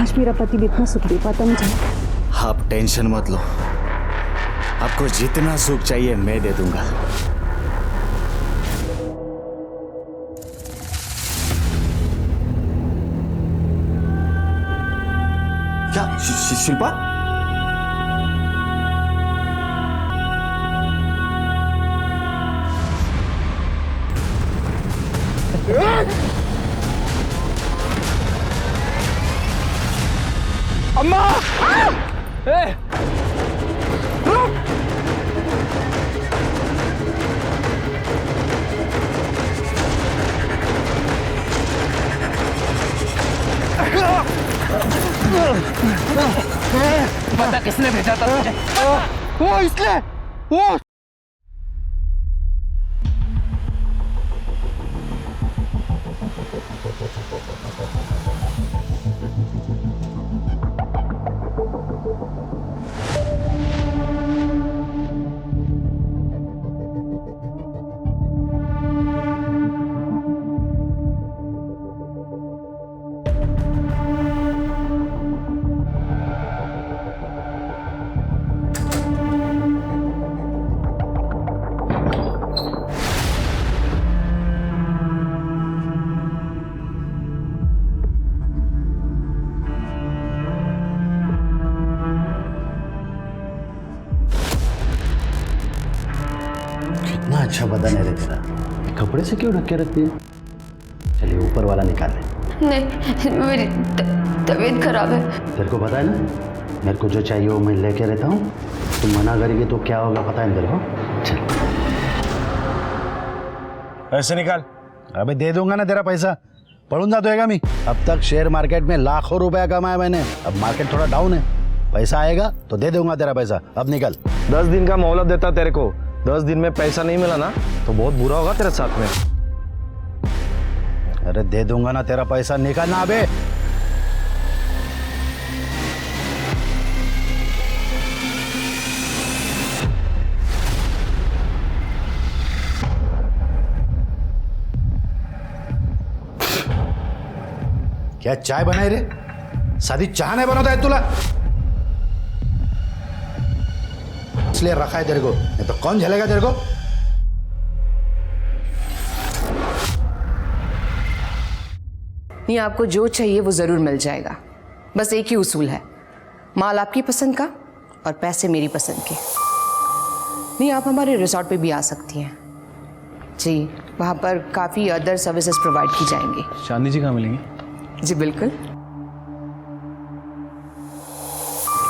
काश मेरा पति भी इतना सुख दे पाता मुझे। आप टेंशन मत लो, आपको जितना सुख चाहिए मैं दे दूंगा। क्या शिल्पा? अम्मा! ए! रुक! पता किसने भेजा था तुझे? वो इसलिए वो कितना अच्छा बदन है रे तेरा, कपड़े से क्यों ढक के रखती है? चलिए ऊपर वाला निकाल ले। नहीं, मेरी तबीयत खराब है। तेरे को पता है ना, मेरे को जो चाहिए वो मैं लेके रहता हूँ। तुम मना करेगी तो क्या होगा पता है तेरे को? चल ऐसे निकाल। अबे दे दूंगा ना तेरा पैसा, पढ़ूंगा तो मैं। अब तक शेयर मार्केट में लाखों रुपया कमाया मैंने, अब मार्केट थोड़ा डाउन है, पैसा आएगा तो दे दूंगा तेरा पैसा। अब निकल। 10 दिन का मोहलत देता तेरे को, 10 दिन में पैसा नहीं मिला ना तो बहुत बुरा होगा तेरे साथ में। अरे दे दूंगा ना तेरा पैसा, निकालना अबे। क्या चाय बनाई रे? सादी चाय नहीं बनाता है तुला, इसलिए रखा है तेरे को, नहीं तो कौन झेलेगा तेरे को? नहीं, आपको जो चाहिए वो जरूर मिल जाएगा। बस एक ही उसूल है, माल आपकी पसंद का और पैसे मेरी पसंद के। नहीं, आप हमारे रिसोर्ट पे भी आ सकती हैं जी, वहाँ पर काफ़ी अदर सर्विसेज प्रोवाइड की जाएंगी। चांदनी जी कहाँ मिलेंगी? जी बिल्कुल।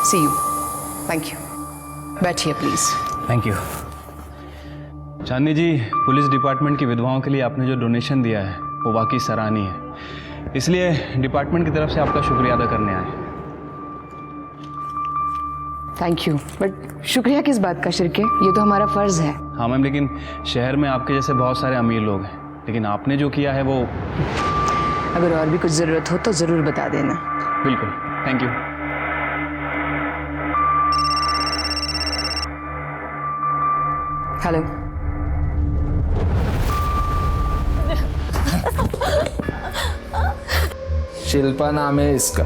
See you. Thank you. बैठिए please. Thank you. Chandni ji, police department की विधवाओं के लिए आपने जो डोनेशन दिया है वो वाकई सराहनीय है, इसलिए डिपार्टमेंट की तरफ से आपका शुक्रिया अदा करने आए। थैंक यू, बट शुक्रिया किस बात का शिरके, ये तो हमारा फर्ज है। हाँ मैम, लेकिन शहर में आपके जैसे बहुत सारे अमीर लोग हैं, लेकिन आपने जो किया है वो। अगर और भी कुछ ज़रूरत हो तो ज़रूर बता देना। बिल्कुल, थैंक यू। हेलो। शिल्पा नाम है इसका,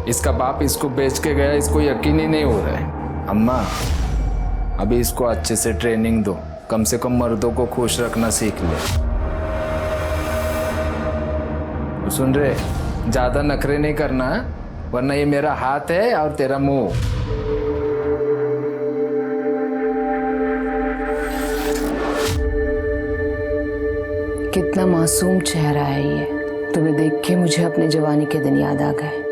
इसका बाप इसको बेच के गया, इसको यकीन ही नहीं हो रहा है। अम्मा अभी इसको अच्छे से ट्रेनिंग दो, कम से कम मर्दों को खुश रखना सीख ले। सुन रहे, ज्यादा नखरे नहीं करना, वरना ये मेरा हाथ है और तेरा मुंह। कितना मासूम चेहरा है ये, तुम्हें देख के मुझे अपने जवानी के दिन याद आ गए।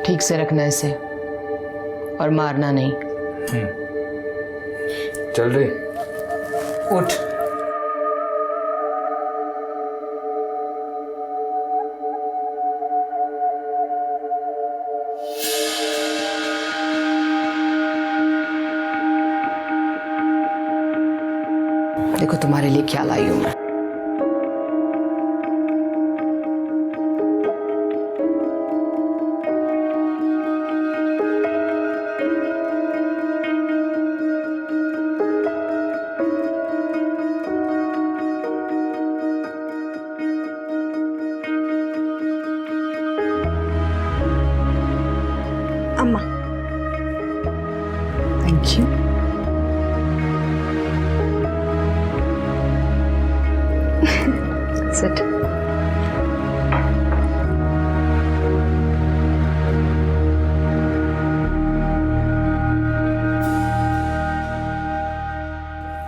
ठीक से रखना इसे और मारना नहीं। चल रही, उठ। देखो तुम्हारे लिए क्या लाई हूं मैं। Thank you. सिट।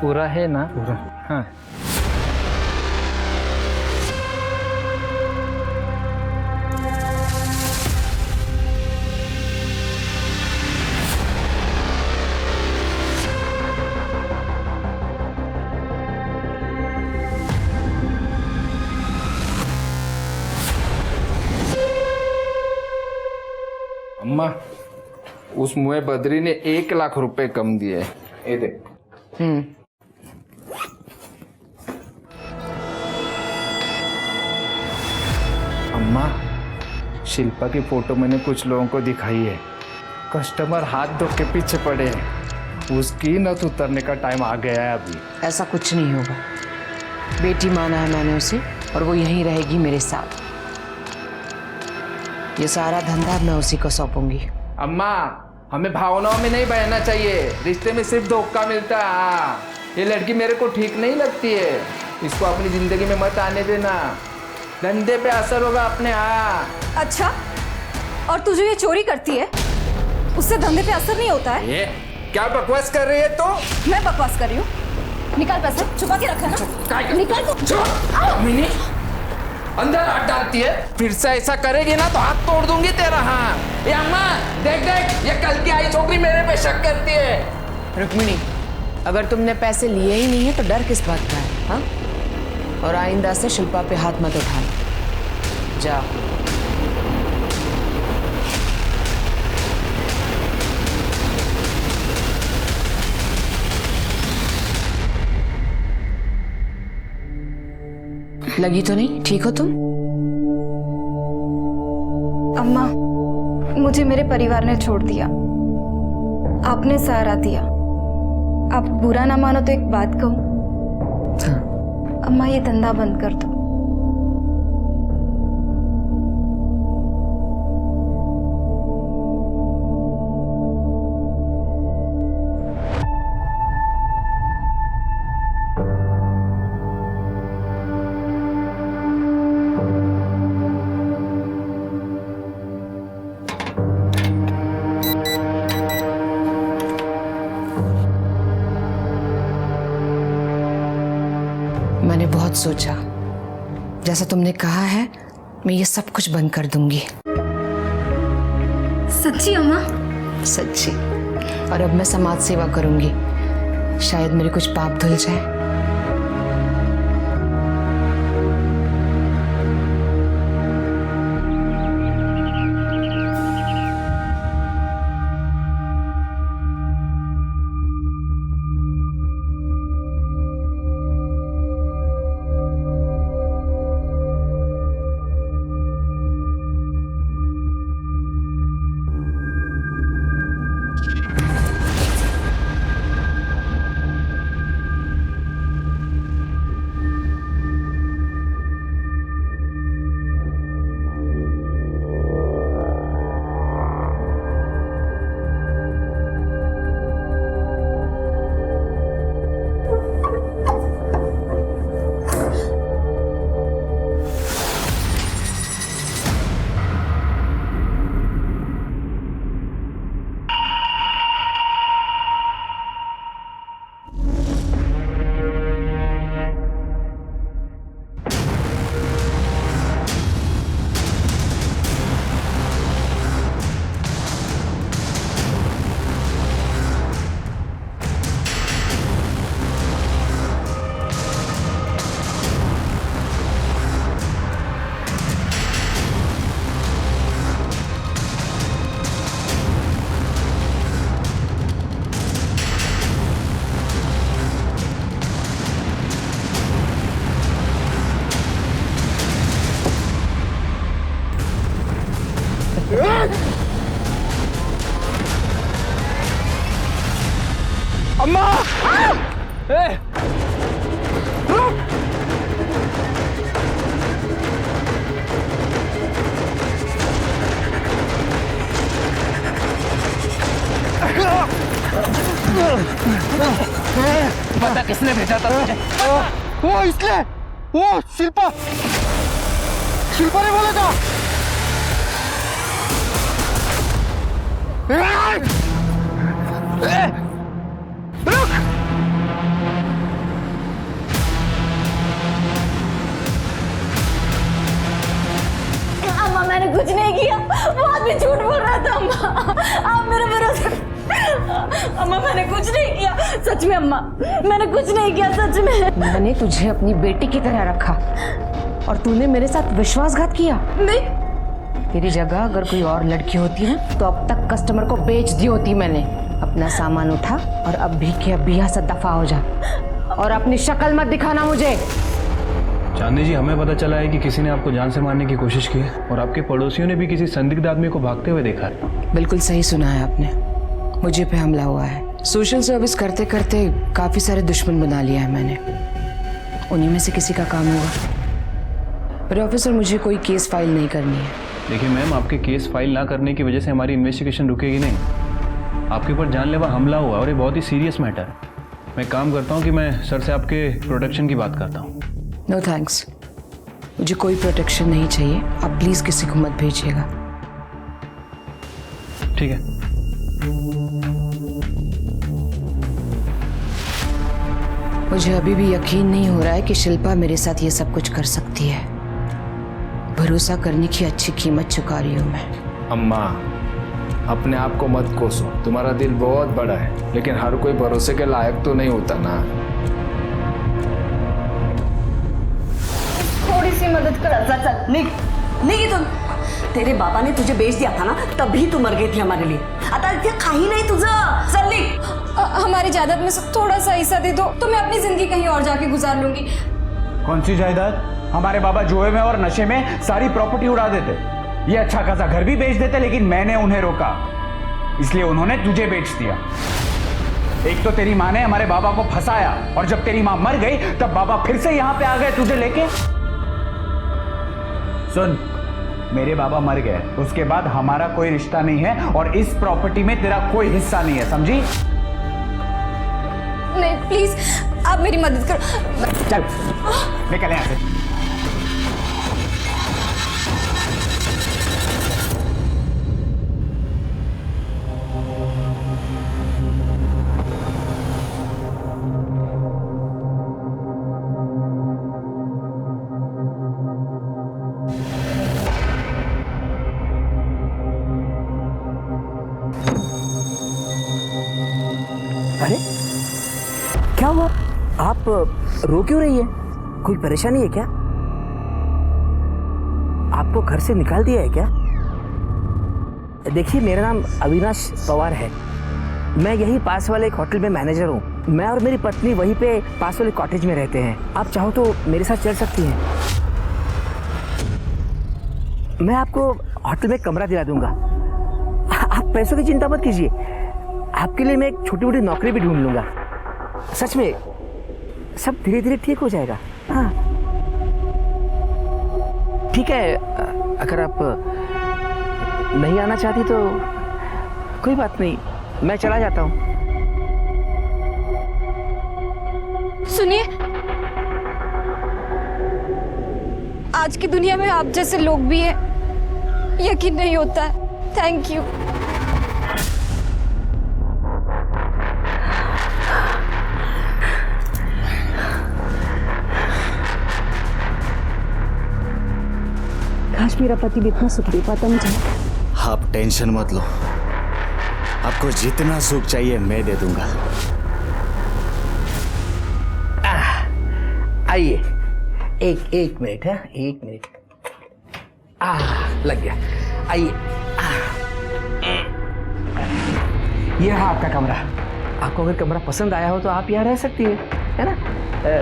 पूरा है ना? पूरा। हाँ। अम्मा, उस मुए बद्री ने 1 लाख रुपए कम दिए। ये देख। अम्मा, शिल्पा की फोटो मैंने कुछ लोगों को दिखाई है। कस्टमर हाथ धो के पीछे पड़े हैं। उसकी नथ उतरने का टाइम आ गया है अभी। ऐसा कुछ नहीं होगा। बेटी माना है मैंने उसे, और वो यहीं रहेगी मेरे साथ। ये सारा धंधा मैं उसी को सौंपूंगी। अम्मा, हमें भावनाओं में नहीं बहना चाहिए। रिश्ते में सिर्फ धोखा मिलता है। हाँ, ये लड़की मेरे को ठीक नहीं लगती है। इसको अपनी जिंदगी में मत आने देना। धंधे पे असर होगा अपने। हाँ। अच्छा, और तू जो ये चोरी करती है उससे धंधे पे असर नहीं होता है? ये क्या बकवास कर रही है तो? मैं बकवास कर रही हूँ? निकाल पैसे, छुपा के रखा ना। निकाल तो। मिनी अंदर हाथ डालती है, फिर से ऐसा करेगी ना तो हाथ तोड़ दूंगी तेरा। हाँ, ये अम्मा देख देख, ये कल की आई छोकरी मेरे पे शक करती है। रुक्मिणी, अगर तुमने पैसे लिए ही नहीं है तो डर किस बात का है? हाँ? और आइंदा से शिल्पा पे हाथ मत उठाना। जाओ। लगी तो नहीं? ठीक हो तुम? अम्मा, मुझे मेरे परिवार ने छोड़ दिया। आपने सहारा दिया। आप बुरा ना मानो तो एक बात कहूँ। हाँ। अम्मा, ये धंधा बंद कर दो। मैंने बहुत सोचा, जैसा तुमने कहा है मैं ये सब कुछ बंद कर दूंगी। सच्ची अम्मा? सच्ची। और अब मैं समाज सेवा करूंगी। शायद मेरे कुछ पाप धुल जाए। अम्मा! ए! रुक! पता किसने भेजा था तुझे? वो इसलिए वो शिल्पा शिल्पा ने बोला था। अम्मा मैंने कुछ नहीं किया, वो आदमी झूठ बोल रहा था। अम्मा आप मेरे भरोसे। अम्मा मैंने कुछ नहीं किया, सच में अम्मा मैंने कुछ नहीं किया, सच में। मैंने तुझे अपनी बेटी की तरह रखा और तूने मेरे साथ विश्वासघात किया। नहीं, तेरी जगह अगर कोई और लड़की होती ना तो अब तक कस्टमर को बेच दी होती मैंने। अपना सामान उठा और अब भी के अब यहाँ से दफा हो जा और अपनी शक्ल मत दिखाना मुझे। चांदनी जी, हमें पता चला है कि किसी ने आपको जान से मारने की कोशिश की है और आपके पड़ोसियों ने भी किसी संदिग्ध आदमी को भागते हुए देखा है। बिल्कुल सही सुना है आपने, मुझे पे हमला हुआ है। सोशल सर्विस करते करते काफी सारे दुश्मन बना लिया है मैंने, उन्हीं में से किसी का काम होगा। पर ऑफिसर, मुझे कोई केस फाइल नहीं करनी है। देखिए मैम, आपके केस फाइल ना करने की वजह से हमारी इन्वेस्टिगेशन रुकेगी नहीं। आपके ऊपर जानलेवा हमला हुआ और ये बहुत ही सीरियस मैटर है। मैं काम करता हूँ कि मैं सर से आपके प्रोटेक्शन की बात करता हूँ। नो थैंक्स, मुझे कोई प्रोटेक्शन नहीं चाहिए। आप प्लीज किसी को मत भेजिएगा। ठीक है। मुझे अभी भी यकीन नहीं हो रहा है कि शिल्पा मेरे साथ ये सब कुछ कर सकती है। भरोसा करने की अच्छी कीमत चुका रही हूं मैं। अम्मा, अपने आप को मत कोसो, तुम्हारा दिल बहुत बड़ा है, लेकिन हर कोई भरोसे के लायक तो नहीं होता ना। थोड़ी सी मदद कर। चल निक इथून. तेरे बाबा ने तुझे बेच दिया था ना, तभी तू मर गई थी हमारे लिए. आता इथे काही नाही तुझं. चल निक. हमारी जायदाद में से थोड़ा सा हिस्सा दे दो तो मैं अपनी जिंदगी कहीं और जाके गुजार लूंगी। कौन सी जायदाद? हमारे बाबा जुए में और नशे में सारी प्रॉपर्टी उड़ा देते, ये अच्छा खासा घर भी बेच देते, लेकिन मैंने उन्हें रोका, इसलिए उन्होंने तुझे बेच दिया। एक तो तेरी माँ ने हमारे बाबा को फंसाया और जब तेरी माँ मर गई तब बाबा फिर से यहाँ पे आ गए तुझे लेके। सुन, मेरे बाबा मर गए, उसके बाद हमारा कोई रिश्ता नहीं है और इस प्रॉपर्टी में तेरा कोई हिस्सा नहीं है, समझी? नहीं प्लीज, आप मेरी मदद करो। चल निकल यहाँ से। अरे क्या हुआ? आप रो क्यों रही है? कोई परेशानी है क्या? आपको घर से निकाल दिया है क्या? देखिए, मेरा नाम अविनाश पवार है। मैं यही पास वाले एक होटल में मैनेजर हूँ। मैं और मेरी पत्नी वहीं पे पास वाले कॉटेज में रहते हैं। आप चाहो तो मेरे साथ चल सकती हैं। मैं आपको होटल में कमरा दिला दूंगा। आप पैसों की चिंता मत कीजिए, आपके लिए मैं एक छोटी मोटी नौकरी भी ढूंढ लूंगा। सच में सब धीरे धीरे ठीक हो जाएगा। हाँ ठीक है, अगर आप नहीं आना चाहती तो कोई बात नहीं, मैं चला जाता हूँ। सुनिए, आज की दुनिया में आप जैसे लोग भी हैं, यकीन नहीं होता है। Thank you. काश मेरा पति भी इतना सुख दे पाता मुझे। आप टेंशन मत लो, आपको जितना सुख चाहिए मैं दे दूंगा। आइए, एक मिनट है, एक मिनट। लग गया। आइए, ये रहा आपका कमरा। आपको अगर कमरा पसंद आया हो तो आप यहाँ रह सकती है ना?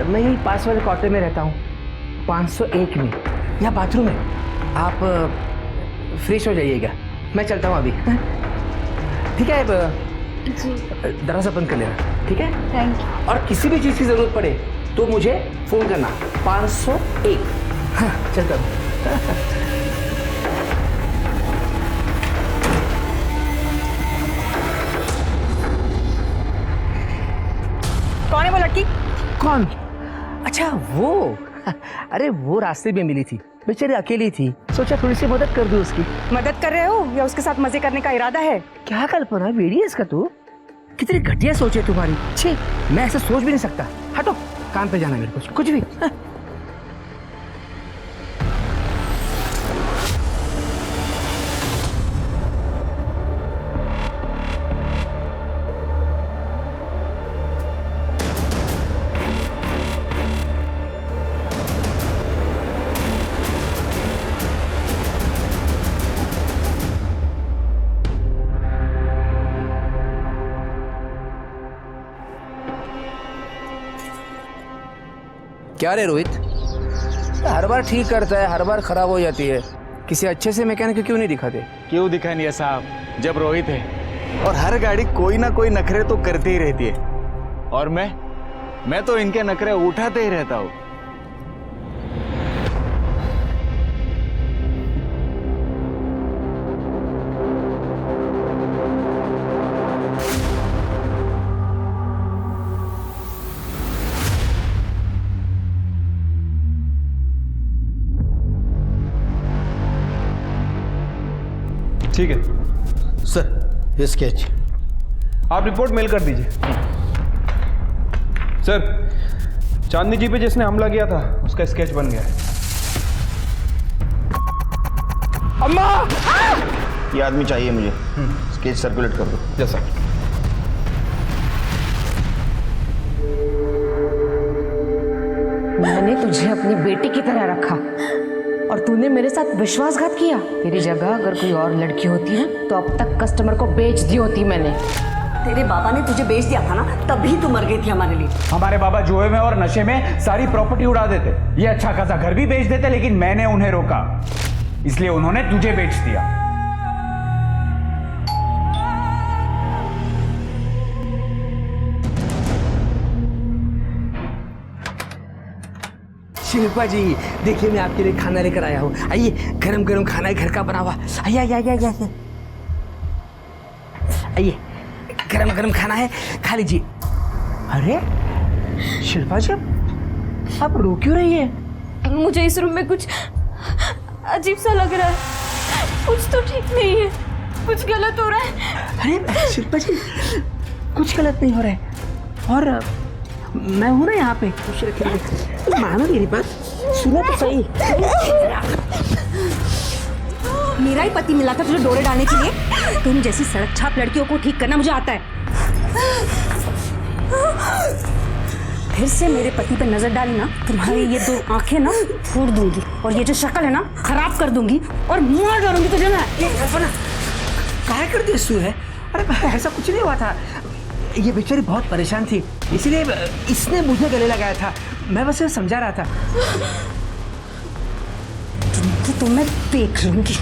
मैं यही पास वाले क्वार्टर में रहता हूँ, 501 में। यहाँ बाथरूम है, आप फ्रेश हो जाइएगा। मैं चलता हूँ अभी। ठीक है, दरवाजा बंद कर लेना, ठीक है? Thank you. और किसी भी चीज़ की ज़रूरत पड़े तो मुझे फ़ोन करना। 501। हाँ, चलता हूँ। कौन है वो लड़की? कौन? अच्छा वो अरे वो रास्ते में मिली थी, बेचारी अकेली थी, सोचा थोड़ी सी मदद कर दूं उसकी। मदद कर रहे हो या उसके साथ मजे करने का इरादा है? क्या कल्पना वेड़ियस का तू, कितनी घटिया सोच है तुम्हारी। छे, मैं ऐसा सोच भी नहीं सकता। हटो, काम पे जाना मेरे को, कुछ भी। क्या रे रोहित, हर बार ठीक करता है, हर बार खराब हो जाती है। किसी अच्छे से मैकेनिक को क्यों नहीं दिखाते? क्यों दिखा नहीं है साहब, जब रोहित है और हर गाड़ी कोई ना कोई नखरे तो करती ही रहती है, और मैं तो इनके नखरे उठाते ही रहता हूँ। ठीक है सर, ये स्केच आप रिपोर्ट मेल कर दीजिए। सर, चांदनी जी पे जिसने हमला किया था उसका स्केच बन गया है। अम्मा! ये आदमी चाहिए मुझे, स्केच सर्कुलेट कर दो। जैसा मैंने तुझे अपनी बेटी की तरह रखा और तूने मेरे साथ विश्वासघात किया। तेरी जगह अगर कोई और लड़की होती ना तो अब तक कस्टमर को बेच दी होती मैंने। तेरे बाबा ने तुझे बेच दिया था ना, तभी तू मर गई थी हमारे लिए। हमारे बाबा जुए में और नशे में सारी प्रॉपर्टी उड़ा देते, ये अच्छा खासा घर भी बेच देते, लेकिन मैंने उन्हें रोका, इसलिए उन्होंने तुझे बेच दिया। शिल्पा जी, देखिए मैं आपके लिए खाना लेकर आया हूँ। आइए, गरम गरम खाना है घर का बना हुआ। आइए आइए आइए आइए आइए, गरम गरम खाना है, खा लीजिए। अरे शिल्पा जी, आप रो क्यों रही है? मुझे इस रूम में कुछ अजीब सा लग रहा है, कुछ तो ठीक नहीं है, कुछ गलत हो रहा है। अरे शिल्पा जी, कुछ गलत नहीं हो रहा है, और मैं हूं ना यहाँ पे। खुश रखिए, मानो मेरी बात, सुनो तो सही। मेरा ही पति मिला था तुझे डोरे डालने के लिए। तुम जैसी सड़क छाप लड़कियों को ठीक करना मुझे आता है। फिर से मेरे पति पे नजर डाली ना, तुम्हारी ये दो आंखें ना फोड़ दूंगी, और ये जो शक्ल है ना खराब कर दूंगी, और मार डालूंगी तुझे ना। क्या कर दिया सू है? अरे ऐसा कुछ नहीं हुआ था, ये बेचारी बहुत परेशान थी, इसलिए इसने मुझे गले लगाया था। मैं बस समझा रहा था। तो मैं देख लूंगी।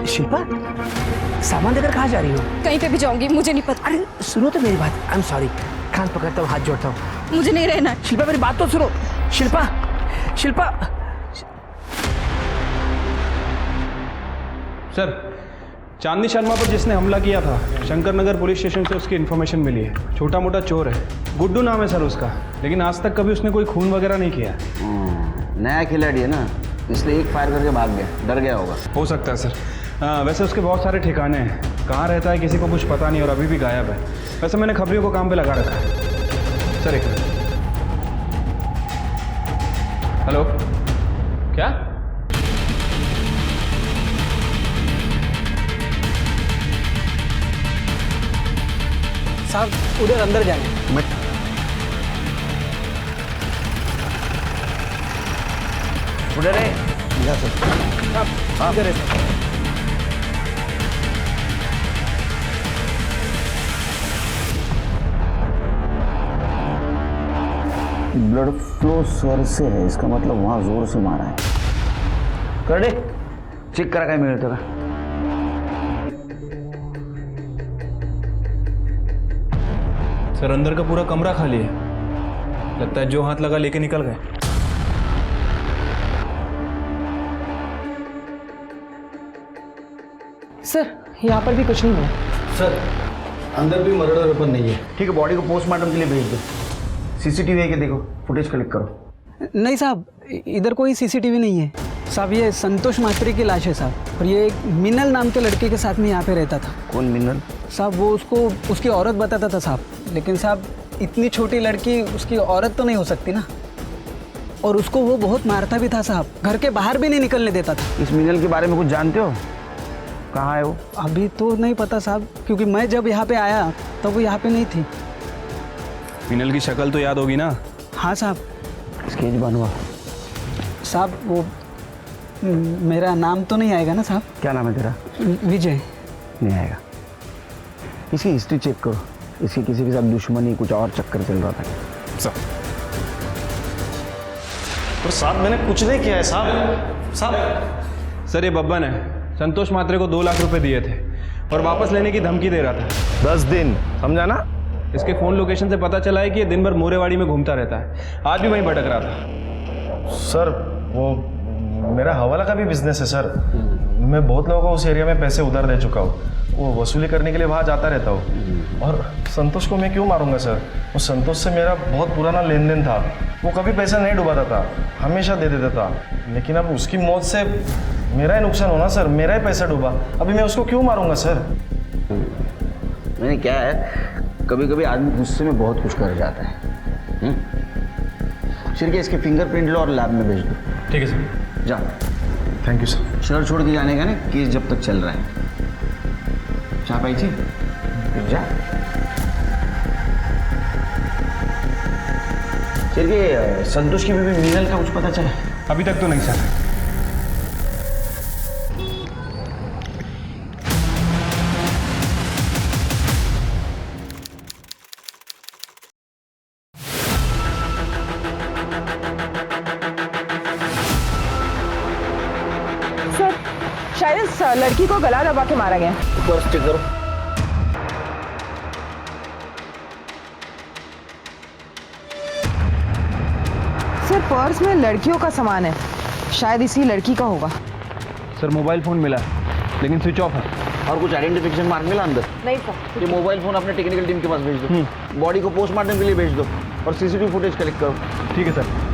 शिल्पा, सामान लेकर कहाँ जा रही हो? कहीं पे भी जाऊंगी, मुझे नहीं पता। अरे सुनो तो मेरी बात, आई एम सॉरी, कान पकड़ता हूँ, हाथ जोड़ता हूँ। मुझे नहीं रहना। शिल्पा मेरी बात तो सुनो। शिल्पा, शिल्पा। सर, चांदनी शर्मा पर जिसने हमला किया था, शंकर नगर पुलिस स्टेशन से उसकी इन्फॉर्मेशन मिली है। छोटा मोटा चोर है, गुड्डू नाम है सर उसका, लेकिन आज तक कभी उसने कोई खून वगैरह नहीं किया। नया खिलाड़ी है ना, इसलिए एक फायर करके भाग गया, डर गया होगा। हो सकता है सर। वैसे उसके बहुत सारे ठिकाने हैं, कहाँ रहता है किसी को कुछ पता नहीं, और अभी भी गायब है। वैसे मैंने खबरियों को काम पे लगा रखा है। सर एक मिनट। हेलो, क्या? साहब उधर अंदर जाए। उधर है। इधर है। ब्लड फ्लो सर से है, इसका मतलब वहां जोर से मारा है. कर दे, चेक करा काय मिळतं का. सर अंदर का पूरा कमरा खाली है, लगता है जो हाथ लगा लेके निकल गए. सर यहाँ पर भी कुछ नहीं मिला. सर अंदर भी मर्डर वेपन नहीं है. ठीक है, बॉडी को पोस्टमार्टम के लिए भेज दो. सीसीटीवी है कि देखो, फुटेज कलेक्ट करो. नहीं साहब, इधर कोई सीसीटीवी नहीं है साहब. ये संतोष मात्रे की लाश है साहब, और ये एक मिनल नाम के लड़के के साथ में यहाँ पे रहता था. कौन मिनल? साहब वो उसको उसकी औरत बताता था साहब, लेकिन साहब इतनी छोटी लड़की उसकी औरत तो नहीं हो सकती ना. और उसको वो बहुत मारता भी था साहब, घर के बाहर भी नहीं निकलने देता था. इस मिनल के बारे में कुछ जानते हो? कहाँ है वो? अभी तो नहीं पता साहब, क्योंकि मैं जब यहाँ पे आया तब वो यहाँ पे नहीं थी. मिनल की शक्ल तो याद होगी ना? हाँ साहब. स्केच बनवा साहब. वो मेरा नाम तो नहीं आएगा ना साहब? क्या नाम है तेरा? विजय. नहीं आएगा. इसकी हिस्ट्री चेक करो, इसकी किसी के साथ दुश्मनी कुछ और चक्कर चल रहा था. तो साहब मैंने कुछ नहीं किया है साहब. सर ये बब्बन है, संतोष मात्रे को 2 लाख रुपए दिए थे और वापस लेने की धमकी दे रहा था. 10 दिन, समझा ना? इसके फ़ोन लोकेशन से पता चला है कि ये दिन भर मोरेवाड़ी में घूमता रहता है. आज भी वहीं भटक रहा था. सर वो मेरा हवाला का भी बिजनेस है सर. मैं बहुत लोगों को उस एरिया में पैसे उधार दे चुका हूँ. वो वसूली करने के लिए वहाँ जाता रहता हूँ. और संतोष को मैं क्यों मारूंगा सर? वो संतोष से मेरा बहुत पुराना लेन देन था. वो कभी पैसा नहीं डुबाता था, हमेशा दे देता था. लेकिन अब उसकी मौत से मेरा ही नुकसान होना सर, मेरा ही पैसा डूबा. अभी मैं उसको क्यों मारूंगा सर? मैंने क्या है, कभी कभी आदमी गुस्से में बहुत कुछ कर जाता है. शिरके इसके फिंगरप्रिंट लो और लैब में भेज दो. ठीक है सर. जा. Thank you sir. शहर छोड़ के जाने का ना, केस जब तक चल रहा है. चाह पाई थी फिर जा. शिरके संतोष की बीवी मीनल का कुछ पता चला? अभी तक तो नहीं सर. शायद इस लड़की को गला दबा के मारा गया. ऊपर चेक करो. सर पर्स में लड़कियों का सामान है, शायद इसी लड़की का होगा. सर मोबाइल फ़ोन मिला लेकिन स्विच ऑफ है. और कुछ आइडेंटिफिकेशन मार्क मिला अंदर? नहीं सर. ये मोबाइल फोन अपने टेक्निकल टीम के पास भेज दो. बॉडी को पोस्टमार्टम के लिए भेज दो और सीसीटीवी फुटेज कलेक्ट करो. ठीक है सर.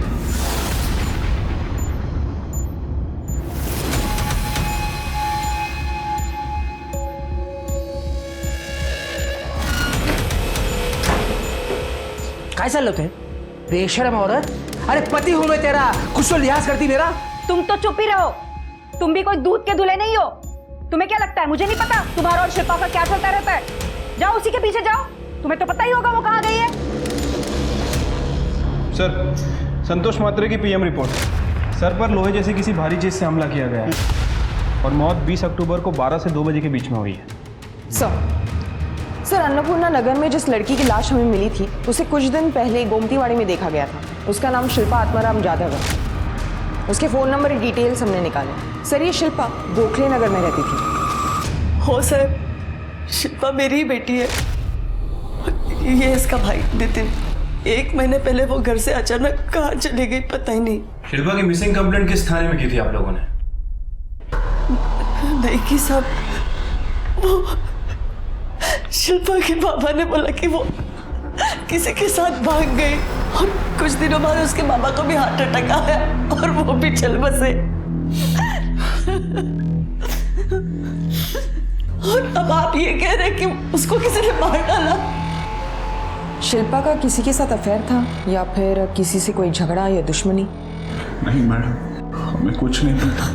काय चाललं होते बेशरम औरत? अरे पति हूं मैं तेरा, कुछ तो लिहाज करती मेरा. तुम तो चुप ही रहो. तुम भी कोई दूध के दूल्हे नहीं हो. तुम्हें क्या लगता है मुझे नहीं पता तुम्हारा और शिल्पा का क्या चलता रहता है? जाओ उसी के पीछे जाओ, तुम्हें तो पता ही होगा वो कहाँ गई है. सर संतोष मात्रे की पीएम रिपोर्ट. सर पर लोहे जैसी किसी भारी चीज से हमला किया गया है और मौत 20 अक्टूबर को 12 से 2 बजे के बीच में हुई है. सर अन्नपूर्णा नगर में जिस लड़की की लाश हमें मिली थी उसे कुछ दिन पहले गोमतीवाड़ी में देखा गया था. उसका नाम शिल्पा आत्माराम जाधव है. उसके फ़ोन नंबर डिटेल्स हमने निकाले. सर ये शिल्पा गोखले नगर में रहती थी. हो सर, शिल्पा मेरी ही बेटी है. ये इसका भाई नितिन. 1 महीने पहले वो घर से अचानक कहाँ चली गई पता ही नहीं. शिल्पा की मिसिंग कंप्लेंट किस थाने में की थी आप लोगों ने? नहीं की साहब, वो शिल्पा के पापा ने बोला कि वो किसी के साथ भाग गई और कुछ दिनों बाद उसके पापा को भी हार्ट अटैक आया और वो भी चल बसे. और अब आप ये कह रहे हैं कि उसको किसी ने मार डाला? शिल्पा का किसी के साथ अफेयर था या फिर किसी से कोई झगड़ा या दुश्मनी? नहीं मैडम, हमें कुछ नहीं पता.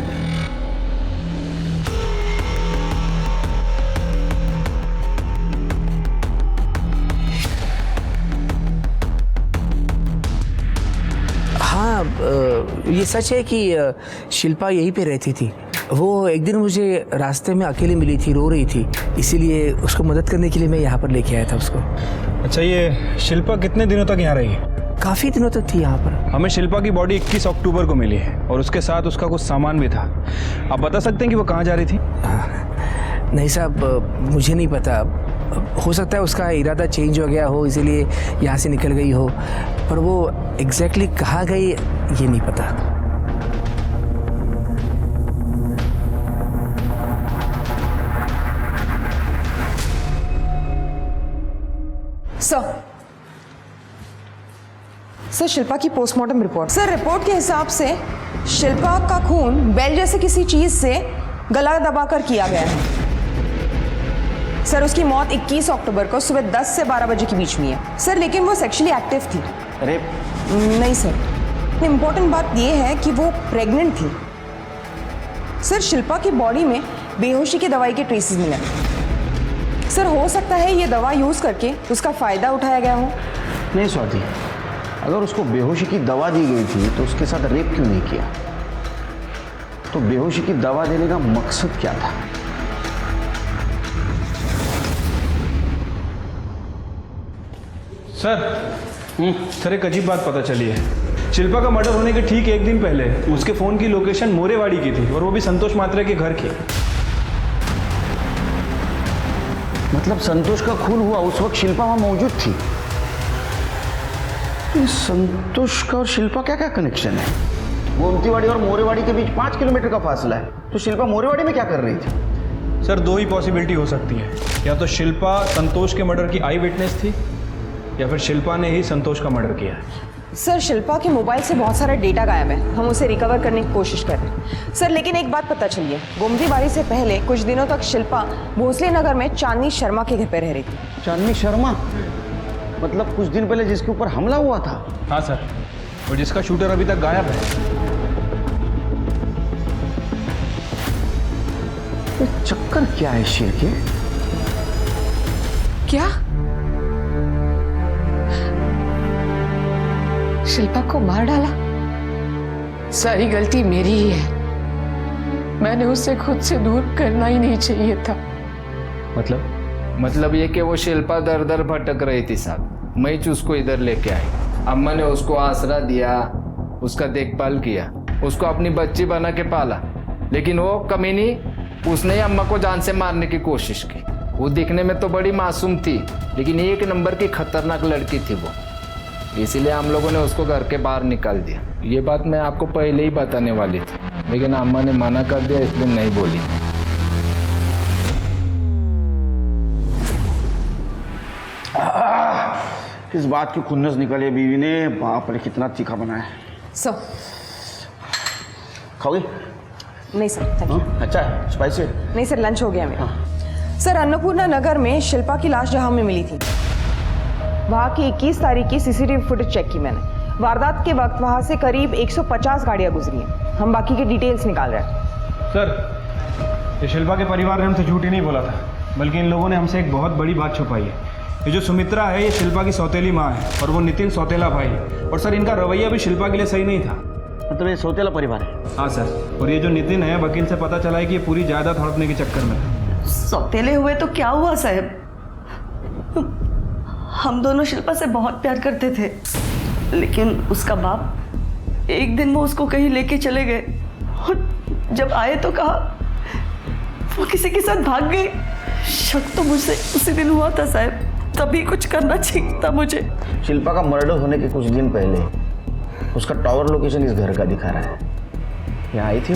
हाँ, ये सच है कि शिल्पा यहीं पे रहती थी. वो एक दिन मुझे रास्ते में अकेली मिली थी, रो रही थी, इसीलिए उसको मदद करने के लिए मैं यहाँ पर लेके आया था उसको. अच्छा, ये शिल्पा कितने दिनों तक यहाँ रही? काफ़ी दिनों तक थी यहाँ पर। हमें शिल्पा की बॉडी 21 अक्टूबर को मिली है और उसके साथ उसका कुछ सामान भी था। आप बता सकते हैं कि वो कहाँ जा रही थी? नहीं साहब, मुझे नहीं पता। हो सकता है उसका इरादा चेंज हो गया हो, इसीलिए यहाँ से निकल गई हो, पर वो एग्जैक्टली कहाँ गई ये नहीं पता। सर, शिल्पा की पोस्टमार्टम रिपोर्ट। सर, रिपोर्ट के हिसाब से शिल्पा का खून बेल्ट जैसे किसी चीज से गला दबाकर किया गया है। सर, उसकी मौत 21 अक्टूबर को सुबह 10 से 12 बजे के बीच में है। सर, लेकिन वो सेक्सुअली एक्टिव थी। अरे नहीं सर, इम्पोर्टेंट बात यह है कि वो प्रेग्नेंट थी। सर, शिल्पा की बॉडी में बेहोशी की दवाई के ट्रेसेस मिले। सर, हो सकता है ये दवा यूज करके उसका फायदा उठाया गया हो। नहीं स्वाति, अगर उसको बेहोशी की दवा दी गई थी तो उसके साथ रेप क्यों नहीं किया? तो बेहोशी की दवा देने का मकसद क्या था? सर एक अजीब बात पता चली है। शिल्पा का मर्डर होने के ठीक एक दिन पहले उसके फोन की लोकेशन मोरेवाड़ी की थी और वो भी संतोष मात्रे के घर की। मतलब संतोष का खून हुआ उस वक्त शिल्पा वहां मौजूद थी। संतोष का और शिल्पा क्या क्या कनेक्शन है? गोमतीवाड़ी और मोरेवाड़ी के बीच 5 किलोमीटर का फासला है, तो शिल्पा मोरेवाड़ी में क्या कर रही थी? सर, दो ही पॉसिबिलिटी हो सकती है। या तो शिल्पा संतोष के मर्डर की आई विटनेस थी या फिर शिल्पा ने ही संतोष का मर्डर किया है। सर, शिल्पा के मोबाइल से बहुत सारा डेटा गायब है, हम उसे रिकवर करने की कोशिश कर रहे हैं। सर, लेकिन एक बात पता चली है, गोमतीबाड़ी से पहले कुछ दिनों तक शिल्पा भोसले नगर में चांदनी शर्मा के घर पे रह रही थी। चांदनी शर्मा? मतलब कुछ दिन पहले जिसके ऊपर हमला हुआ था? हाँ सर, और जिसका शूटर अभी तक गायब है। चक्कर क्या है शेर के? क्या? शिल्पा को मार डाला? सारी गलती मेरी ही है। मैंने उसे खुद से दूर करना ही नहीं चाहिए था। मतलब ये कि वो शिल्पा दर दर भटक रही थी साहब, मैं ही उसको इधर लेके आई। अम्मा ने उसको आसरा दिया, उसका देखभाल किया, उसको अपनी बच्ची बना के पाला, लेकिन वो कमीनी उसने ही अम्मा को जान से मारने की कोशिश की। वो दिखने में तो बड़ी मासूम थी, लेकिन एक नंबर की खतरनाक लड़की थी वो। इसीलिए हम लोगों ने उसको घर के बाहर निकाल दिया। ये बात मैं आपको पहले ही बताने वाली थी, लेकिन अम्मा ने मना कर दिया, इसलिए नहीं बोली। किस बात की खुन्नस निकली है बीवी ने, बाप रे कितना तीखा बनाया है। सर, खाओगे? नहीं सर, थैंक यू। अच्छा है, स्पाइसी? नहीं सर, लंच हो गया मेरा। सर, अन्नपूर्णा नगर में शिल्पा की लाश जहां हमें मिली थी, वहां की 21 तारीख की सीसीटीवी फुटेज चेक की मैंने। वारदात के वक्त वहां से करीब 150 गाड़ियां गुजरी हैं। हम बाकी के डिटेल्स निकाल रहे हैं। सर, ये शिल्पा के परिवार ने हमसे झूठ ही नहीं बोला था, बल्कि इन लोगों ने हमसे एक बहुत बड़ी बात छुपाई है। ये जो सुमित्रा है, ये शिल्पा की सौतेली माँ है और वो नितिन सौतेला भाई। और सर, इनका रवैया भी शिल्पा के लिए सही नहीं था। मतलब ये सौतेला परिवार है? हाँ सर, और ये जो नितिन है, वकील से पता चला है कि ये पूरी जायदाद हड़पने के चक्कर में था। सौतेले हुए तो क्या हुआ साहब, हम दोनों शिल्पा से बहुत प्यार करते थे, लेकिन उसका बाप एक दिन वो उसको कहीं लेके चले गए और जब आए तो कहा वो किसी के साथ भाग गई। शक तो मुझसे उसी दिन हुआ था साहब, तभी कुछ करना चाहिए था मुझे। शिल्पा का मर्डर होने के कुछ दिन पहले उसका टावर लोकेशन इस घर का दिखा रहा है। यहाँ आई थी?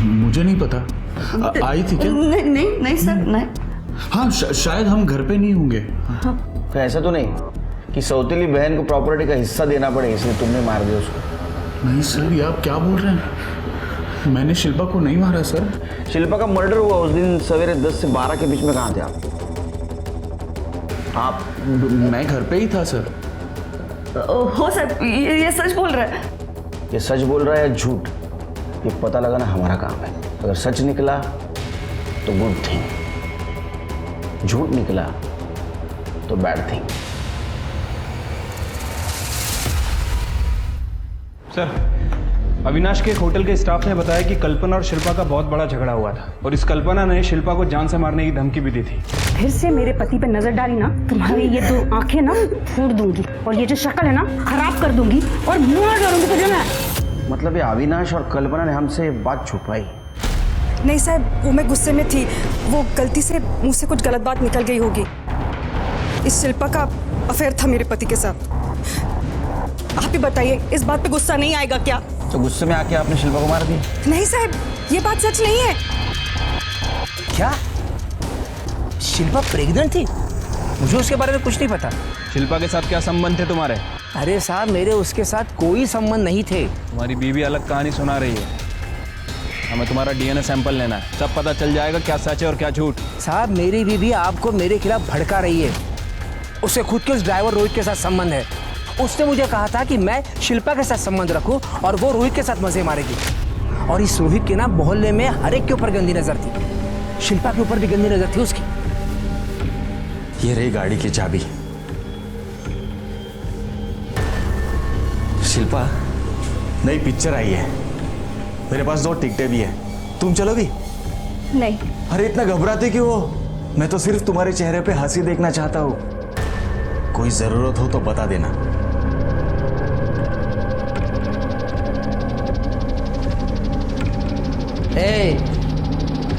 मुझे नहीं पता। आई थी क्या? नहीं सर, नहीं। हाँ, शायद हम घर पे नहीं होंगे। तो ऐसा तो नहीं कि सौतेली बहन को प्रॉपर्टी का हिस्सा देना पड़े इसलिए तुमने मार दिया उसको? नहीं सर, ये आप क्या बोल रहे हैं? मैंने शिल्पा को नहीं मारा सर। शिल्पा का मर्डर हुआ उस दिन सवेरे 10 से 12 के बीच में कहाँ थे आप? मैं घर पे ही था सर। हो सर, ये सच बोल रहा है। ये सच बोल रहा है या झूठ, ये पता लगाना हमारा काम है। अगर सच निकला तो गुड थिंग, झूठ निकला तो बैड थिंग। सर, अविनाश के एक होटल के स्टाफ ने बताया कि कल्पना और शिल्पा का बहुत बड़ा झगड़ा हुआ था और इस कल्पना ने शिल्पा को जान से मारने की धमकी भी दी थी। फिर से मेरे पति पे नजर डाली ना, तुम्हारी ये दो आंखें ना फोड़ दूंगी और ये जो शक्ल है ना खराब कर दूंगी और मार डालूंगी तुझे मैं। मतलब ये अविनाश और कल्पना ने हमसे बात छुपाई? नहीं साहब, वो मैं गुस्से में थी, वो गलती से मुंह से कुछ गलत बात निकल गई होगी। इस शिल्पा का अफेयर था मेरे पति के साथ। आप ही बताइए, इस बात पे गुस्सा नहीं आएगा क्या? तो गुस्से में आके आपने शिल्पा को मार दी? नहीं साहब, ये बात सच नहीं है। क्या शिल्पा प्रेग्नेंट थी? मुझे उसके बारे में कुछ नहीं पता। शिल्पा के साथ क्या संबंध थे तुम्हारे? अरे साहब, मेरे उसके साथ कोई संबंध नहीं थे। तुम्हारी बीवी अलग कहानी सुना रही है। हमें तुम्हारा डीएनए सैंपल लेना है, सब पता चल जाएगा क्या सच है और क्या झूठ। साहब, मेरी बीवी आपको मेरे खिलाफ भड़का रही है। उसे खुद के उस ड्राइवर रोहित के साथ संबंध है। उसने मुझे कहा था कि मैं शिल्पा के साथ संबंध रखूं और वो रोहित के साथ मजे मारेगी। और इस रोहित के ना मोहल्ले में हर एक के ऊपर गंदी नजर थी। शिल्पा के ऊपर भी गंदी नजर थी उसकी। ये रही गाड़ी की चाबी। शिल्पा, नई पिक्चर आई है, मेरे पास 2 टिकटें भी है, तुम चलोगी? नहीं। अरे इतना घबराते क्यों हो? मैं तो सिर्फ तुम्हारे चेहरे पे हंसी देखना चाहता हूँ। कोई जरूरत हो तो बता देना।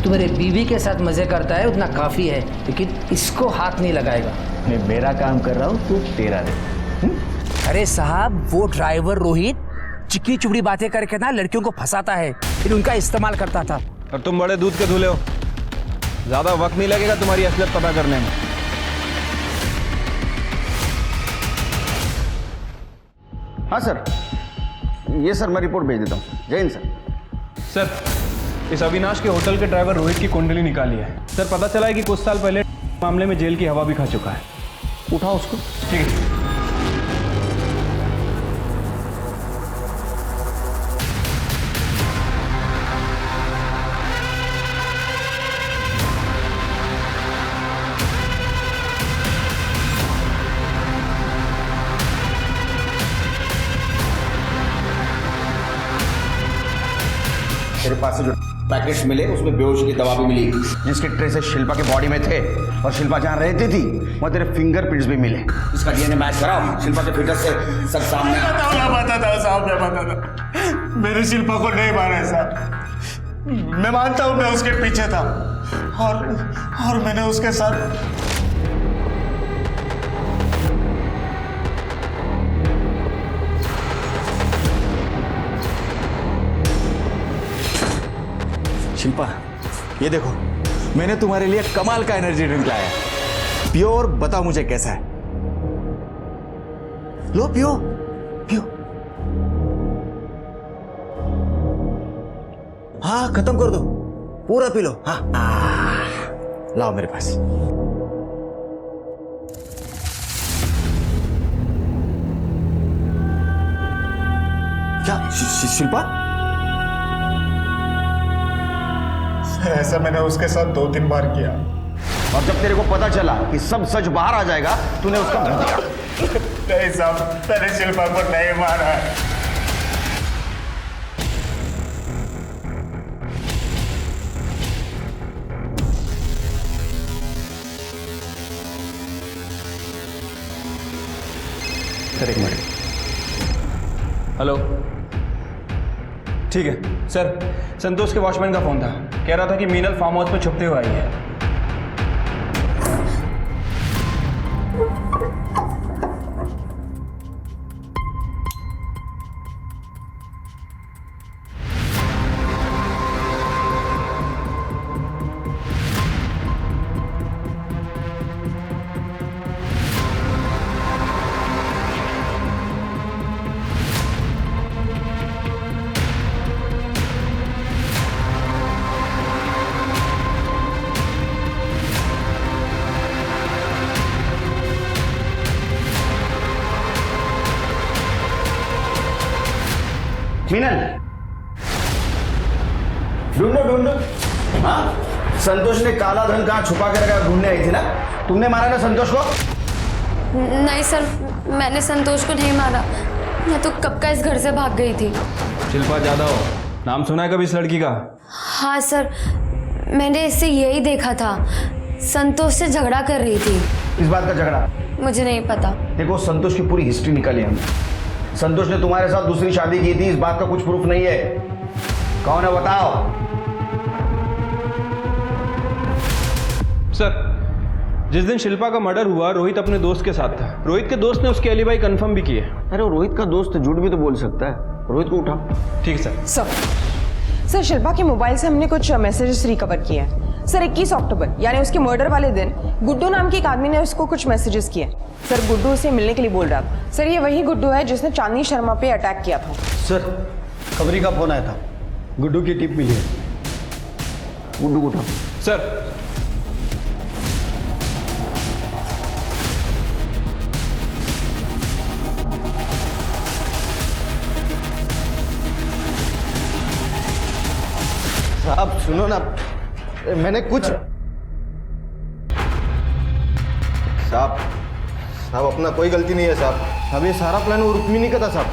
तू मेरे बीवी के साथ मजे करता है उतना काफी है, लेकिन इसको हाथ नहीं लगाएगा। मैं मेरा काम कर रहा हूँ, तू तेरा दे। अरे साहब, वो ड्राइवर रोहित चिकनी चुपड़ी बातें करके ना लड़कियों को फंसाता है, फिर उनका इस्तेमाल करता था। और तुम बड़े दूध के धुले हो, ज्यादा वक्त नहीं लगेगा तुम्हारी असलियत पता करने में। हाँ सर, ये सर मैं रिपोर्ट भेज देता हूँ। जय हिंद सर। सर, इस अविनाश के होटल के ड्राइवर रोहित की कुंडली निकाली है। सर, पता चला है कि कुछ साल पहले मामले में जेल की हवा भी खा चुका है। उठाओ उसको। ठीक है। तेरे पास से जो पैकेट्स मिले उसमें बेहोश की दवा भी मिली, जिसके ट्रेसेस शिल्पा के बॉडी में थे, और शिल्पा जहाँ रहती थी वहाँ तेरे फिंगरप्रिंट्स भी मिले। इसका डीएनए मैच कराओ शिल्पा के फिंगर से, सब सामने। मैंने शिल्पा को नहीं मारा है साहब। मैं मानता हूँ मैं उसके पीछे था और मैंने उसके साथ शिल्पा, ये देखो, मैंने तुम्हारे लिए कमाल का एनर्जी ड्रिंक लाया। पियो और बताओ मुझे कैसा है। लो पियो पियो। हाँ, खत्म कर दो, पूरा पी लो। हाँ, लाओ मेरे पास। क्या शिल्पा? ऐसा मैंने उसके साथ 2-3 बार किया, और जब तेरे को पता चला कि सब सच बाहर आ जाएगा, तूने उसका मुंह दिया। नहीं साहब, मैंने शिल्पा को नहीं मारा। सर, एक मिनट। हेलो। ठीक है सर, संतोष के वॉचमैन का फोन था, कह रहा था कि मीनल फार्म हाउस पे छुपते हुए आई है। मीनल, ढूंढो ढूंढो। हाँ, संतोष ने काला धन कहाँ छुपा के रखा ढूंढने आई थी ना? तुमने मारा ना संतोष को? नहीं सर, मैंने संतोष को नहीं मारा। मैं तो कब का इस घर से भाग गई थी। शिल्पा जादव, नाम सुना है कभी इस लड़की का? हाँ सर, मैंने इससे यही देखा था, संतोष से झगड़ा कर रही थी। इस बात का झगड़ा? मुझे नहीं पता। देखो, संतोष की पूरी हिस्ट्री निकाली हमने। संतोष ने तुम्हारे साथ दूसरी शादी की थी, इस बात का कुछ प्रूफ नहीं है। कौन है बताओ। सर, जिस दिन शिल्पा का मर्डर हुआ रोहित अपने दोस्त के साथ था। रोहित के दोस्त ने उसकी एलिबाई कंफर्म भी की है। अरे वो रोहित का दोस्त झूठ भी तो बोल सकता है। रोहित को उठा। ठीक है सर। सर शिल्पा के मोबाइल से हमने कुछ मैसेजेस रिकवर किए हैं। सर 21 अक्टूबर यानी उसके मर्डर वाले दिन गुड्डू नाम के एक आदमी ने उसको कुछ मैसेजेस किए। सर गुड्डू उसे मिलने के लिए बोल रहा था। सर ये वही गुड्डू है जिसने चांदनी शर्मा पे अटैक किया था। सर खबरी का फोन आया था, गुड्डू की टिप मिली है। गुड्डू को उठा। सर साहब सुनो ना, मैंने कुछ साहब अपना कोई गलती नहीं है साहब। अब ये सारा प्लान वो रुक्मिणी का था साहब।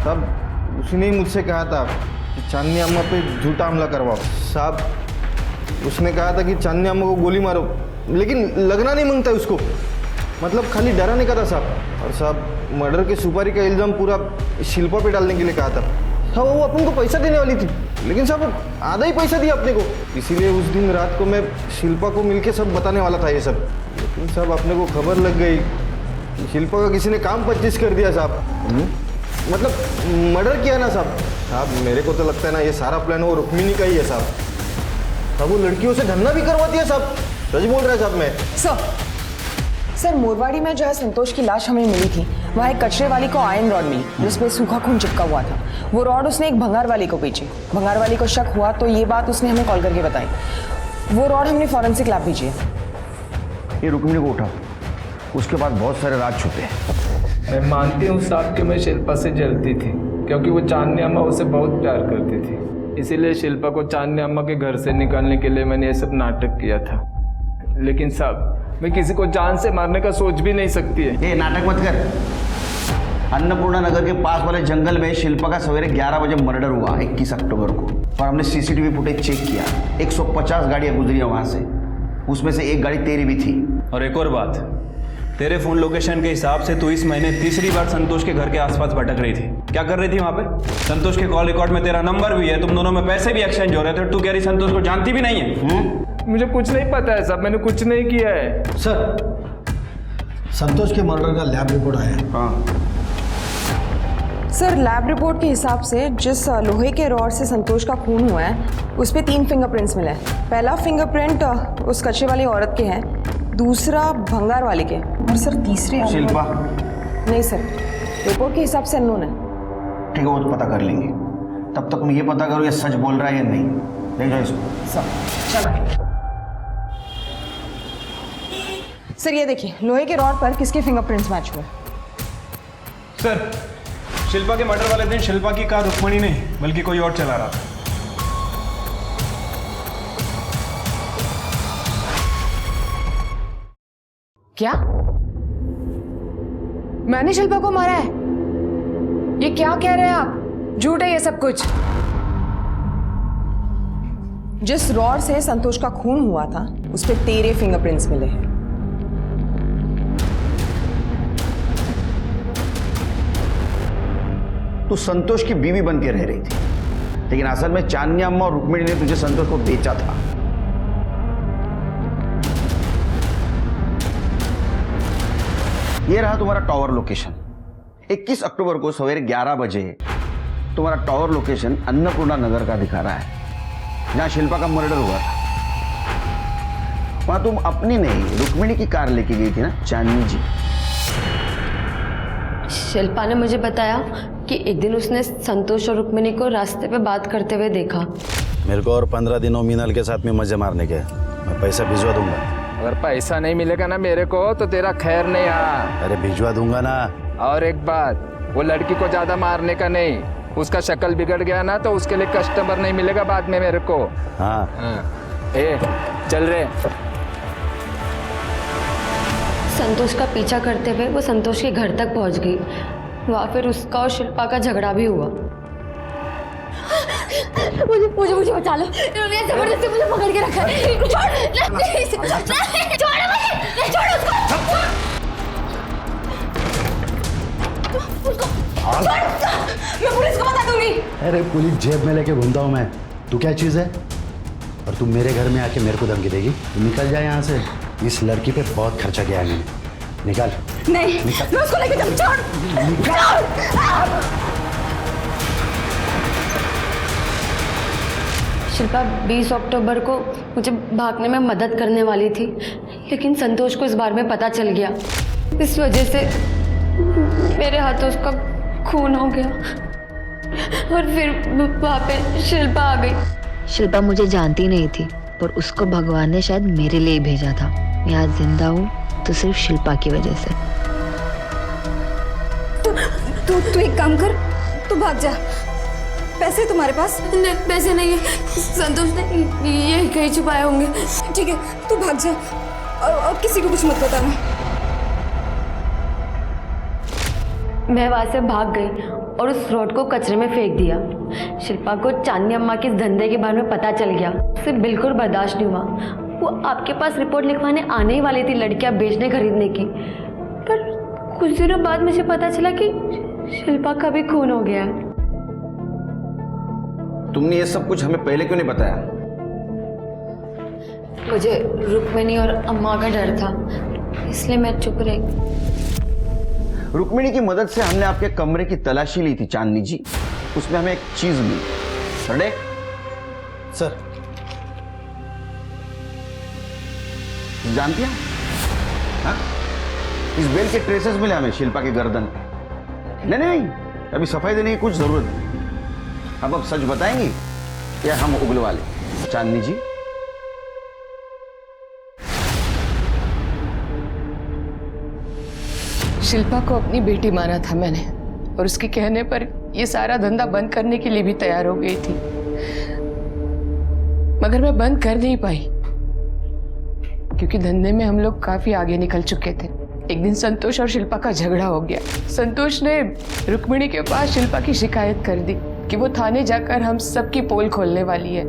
साहब उसने ही मुझसे कहा था कि चांदनी अम्मा पे झूठा हमला करवाओ। साहब उसने कहा था कि चांदनी अम्मा को गोली मारो, लेकिन लगना नहीं मांगता उसको, मतलब खाली डराने का था साहब। और साहब मर्डर के सुपारी का इल्ज़ाम पूरा शिल्पा पे डालने के लिए कहा था। हाँ वो अपन को पैसा देने वाली थी, लेकिन साहब आधा ही पैसा दिया अपने को। इसीलिए उस दिन रात को मैं शिल्पा को मिलके सब बताने वाला था ये सब, लेकिन साहब अपने को खबर लग गई कि शिल्पा का किसी ने काम 25 कर दिया साहब। मतलब मर्डर किया ना साहब। साहब मेरे को तो लगता है ना ये सारा प्लान वो रुक्मिणी का ही है साहब। साहब वो लड़कियों से धंधा भी करवाती है साहब। सच बोल रहा है साहब मैं। सर मोरवाड़ी में जो है संतोष की लाश हमें मिली थी, वहाँ एक कचरे वाली को आयरन रॉड मिली जिसमें सूखा खून चिपका हुआ था। वो रॉड उसने एक भंगार वाली को बेची। भंगार वाली को शक हुआ तो ये बात उसने हमें कॉल करके बताई। वो रॉड हमने फॉरेंसिक लैब भेजी है। ये रुक्मिणी को उठा, उसके बाद बहुत सारे राज छुपे हैं। मैं मानती हूँ साहब कि मैं शिल्पा से जलती थी, क्योंकि वो चांदनी अम्मा उसे बहुत प्यार करती थी। इसीलिए शिल्पा को चांदनी अम्मा के घर से निकालने के लिए मैंने ये सब नाटक किया था। लेकिन साहब मैं किसी को जान से मारने का सोच भी नहीं सकती है। ये नाटक मत कर। अन्नपूर्णा नगर के पास वाले जंगल में शिल्पा का सवेरे 11 बजे मर्डर हुआ 21 अक्टूबर को, और हमने सीसीटीवी फुटेज चेक किया। 150 गाड़ियां गुजरी वहां से, उसमें से एक गाड़ी तेरी भी थी। और एक और बात, तेरे फोन लोकेशन के हिसाब से तू इस महीने तीसरी बार संतोष के घर के आसपास भटक रही थी। क्या कर रही थी वहां पे? संतोष के कॉल रिकॉर्ड में तेरा नंबर भी है, तुम दोनों में पैसे भी एक्सचेंज हो रहे थे। तू कह रही संतोष को जानती भी नहीं है। मुझे कुछ नहीं पता है साहब, मैंने कुछ नहीं किया है। सर संतोष के मर्डर का लैब रिपोर्ट आया है। हाँ सर लैब रिपोर्ट के हिसाब से जिस लोहे के रॉड से संतोष का खून हुआ है उस पर 3 फिंगरप्रिंट्स मिले हैं। पहला फिंगरप्रिंट उस कच्चे वाली औरत के है, दूसरा भंगार वाले के, और सर तीसरे शिल्पा नहीं सर, रिपोर्ट के हिसाब से अननोन है। ठीक है, वो तो पता कर लेंगे। तब तक मैं ये पता करूँ ये सच बोल रहा है या नहीं। देख जाओ इसको। चलो सर ये देखिए लोहे के रॉड पर किसके फिंगरप्रिंट्स मैच हुए। सर शिल्पा के मर्डर वाले दिन शिल्पा की कार रुक्मिणी नहीं बल्कि कोई और चला रहा था। क्या मैंने शिल्पा को मारा है? ये क्या कह रहे हैं आप? झूठ है ये सब कुछ। जिस रॉड से संतोष का खून हुआ था उस पे तेरे फिंगरप्रिंट्स मिले हैं। तू संतोष की बीवी बन के रह रही थी, लेकिन असल में चांदनी अम्मा और रुक्मिणी ने तुझे संतोष को बेचा था। ये रहा तुम्हारा टावर लोकेशन। 21 अक्टूबर को सवेरे 11 बजे तुम्हारा टावर लोकेशन अन्नपूर्णा नगर का दिखा रहा है, जहां शिल्पा का मर्डर हुआ था। वहां तुम अपनी नहीं रुक्मिणी की कार लेके गई थी ना चांदनी जी। शिल्पा ने मुझे बताया कि एक दिन उसने संतोष और रुक्मिणी को रास्ते पे बात करते हुए देखा। मेरे को और 15 दिनों मीनल के साथ में मजे मारने के, मैं पैसा भिजवा दूंगा। अगर पैसा नहीं मिलेगा ना मेरे को तो तेरा खैर नहीं। हाँ अरे भिजवा दूंगा ना। और एक बात, वो लड़की को ज्यादा मारने का नहीं, उसका शक्ल बिगड़ गया ना तो उसके लिए कस्टमर नहीं मिलेगा बाद में मेरे को। हाँ ए चल रहे। संतोष का पीछा करते हुए वो संतोष के घर तक पहुंच गई। वहाँ फिर उसका और शिल्पा का झगड़ा भी हुआ। मुझे मुझे मुझे बचा लो, इन्होंने जबरदस्ती मुझे पकड़ के रखा है। छोड़ मैं पुलिस को बता दूंगी। अरे पुलिस जेब में लेके घूमता हूँ मैं, तू क्या चीज़ है? और तू मेरे घर में आके मेरे को धमकी देगी? तू निकल जाए यहाँ से, इस लड़की पे बहुत खर्चा किया है मैंने। निकल। नहीं, मैं उसको लेके जाऊँ। छोड़। शिल्पा 20 अक्टूबर को मुझे भागने में मदद करने वाली थी, लेकिन संतोष को इस बारे में पता चल गया। इस वजह से मेरे हाथों उसका खून हो गया और फिर वहाँ पे शिल्पा आ गई। शिल्पा मुझे जानती नहीं थी, पर उसको भगवान ने शायद मेरे लिए भेजा था। मैं आज जिंदा हूँ तो सिर्फ शिल्पा की वजह से। तू एक काम कर, तू भाग जा। पैसे तुम्हारे पास? नहीं, पैसे नहीं है, संतोष ने ये कहीं छुपाए होंगे। ठीक है, तू भाग जा और किसी को कुछ मत बताना। मैं वहाँ से भाग गई और उस रोड को कचरे में फेंक दिया। शिल्पा को चांदनी अम्मा के इस धंधे के बारे में पता चल गया। उसे बिल्कुल बर्दाश्त नहीं हुआ। वो आपके पास रिपोर्ट लिखवाने आने ही वाली थी लड़कियां बेचने खरीदने की, पर कुछ दिनों बाद मुझे पता चला कि शिल्पा का भी खून हो गया है। तुमने ये सब कुछ हमें पहले क्यों नहीं बताया? मुझे रुक्मिणी और अम्मा का डर था, इसलिए मैं चुप रही। रुक्मिणी की मदद से हमने आपके कमरे की तलाशी ली थी चांदनी जी, उसमें हमें एक चीज मिली। अरे सर, जानती हैं? हाँ? इस बेल के ट्रेसेस मिले हमें शिल्पा के गर्दन पे। नहीं, अभी सफाई देने की कुछ जरूरत नहीं। अब सच बताएंगी या हम उगलवा लें? चांदनी जी, शिल्पा को अपनी बेटी माना था मैंने, और उसके कहने पर ये सारा धंधा बंद करने के लिए भी तैयार हो गई थी, मगर मैं बंद कर नहीं पाई क्योंकि धंधे में हम लोग काफी आगे निकल चुके थे। एक दिन संतोष और शिल्पा का झगड़ा हो गया। संतोष ने रुक्मिणी के पास शिल्पा की शिकायत कर दी कि वो थाने जाकर हम सबकी पोल खोलने वाली है।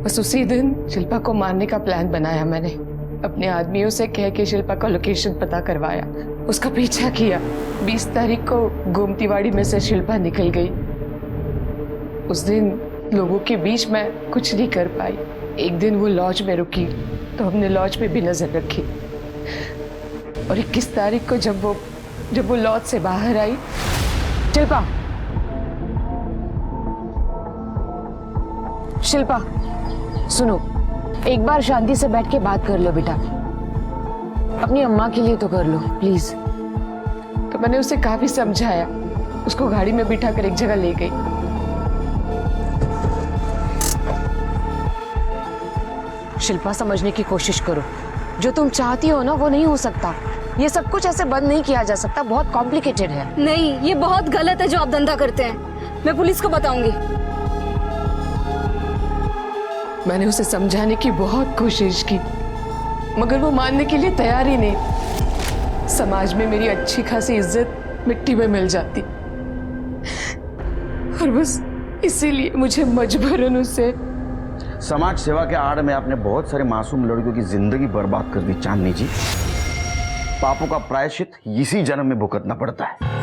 बस उसी दिन शिल्पा को मारने का प्लान बनाया मैंने। अपने आदमियों से कह के शिल्पा का लोकेशन पता करवाया, उसका पीछा किया। 20 तारीख को गोमतीवाड़ी में से शिल्पा निकल गई। उस दिन लोगों के बीच में कुछ नहीं कर पाई। एक दिन वो लॉज में रुकी तो हमने लॉज पे भी नजर रखी, और 21 तारीख को जब वो लॉज से बाहर आई। शिल्पा, शिल्पा सुनो, एक बार शांति से बैठ के बात कर लो बेटा, अपनी अम्मा के लिए तो कर लो प्लीज। तो मैंने उसे काफी समझाया, उसको गाड़ी में बिठा कर एक जगह ले गई। शिल्पा, समझने की कोशिश करो, जो तुम चाहती हो ना वो नहीं हो सकता। ये सब कुछ ऐसे बंद नहीं किया जा सकता, बहुत कॉम्प्लिकेटेड है। नहीं, ये बहुत गलत है जो आप धंधा करते हैं। मैं पुलिस को बताऊंगी। मैंने उसे समझाने की बहुत कोशिश की, मगर वो मानने के लिए तैयार ही नहीं। समाज में मेरी अच्छी खासी इज्जत मिट्टी में मिल जाती, और बस इसीलिए मुझे मजबूरन उसे। समाज सेवा के आड़ में आपने बहुत सारे मासूम लड़कियों की जिंदगी बर्बाद कर दी चांदनी जी। पापों का प्रायश्चित इसी जन्म में भुगतना पड़ता है।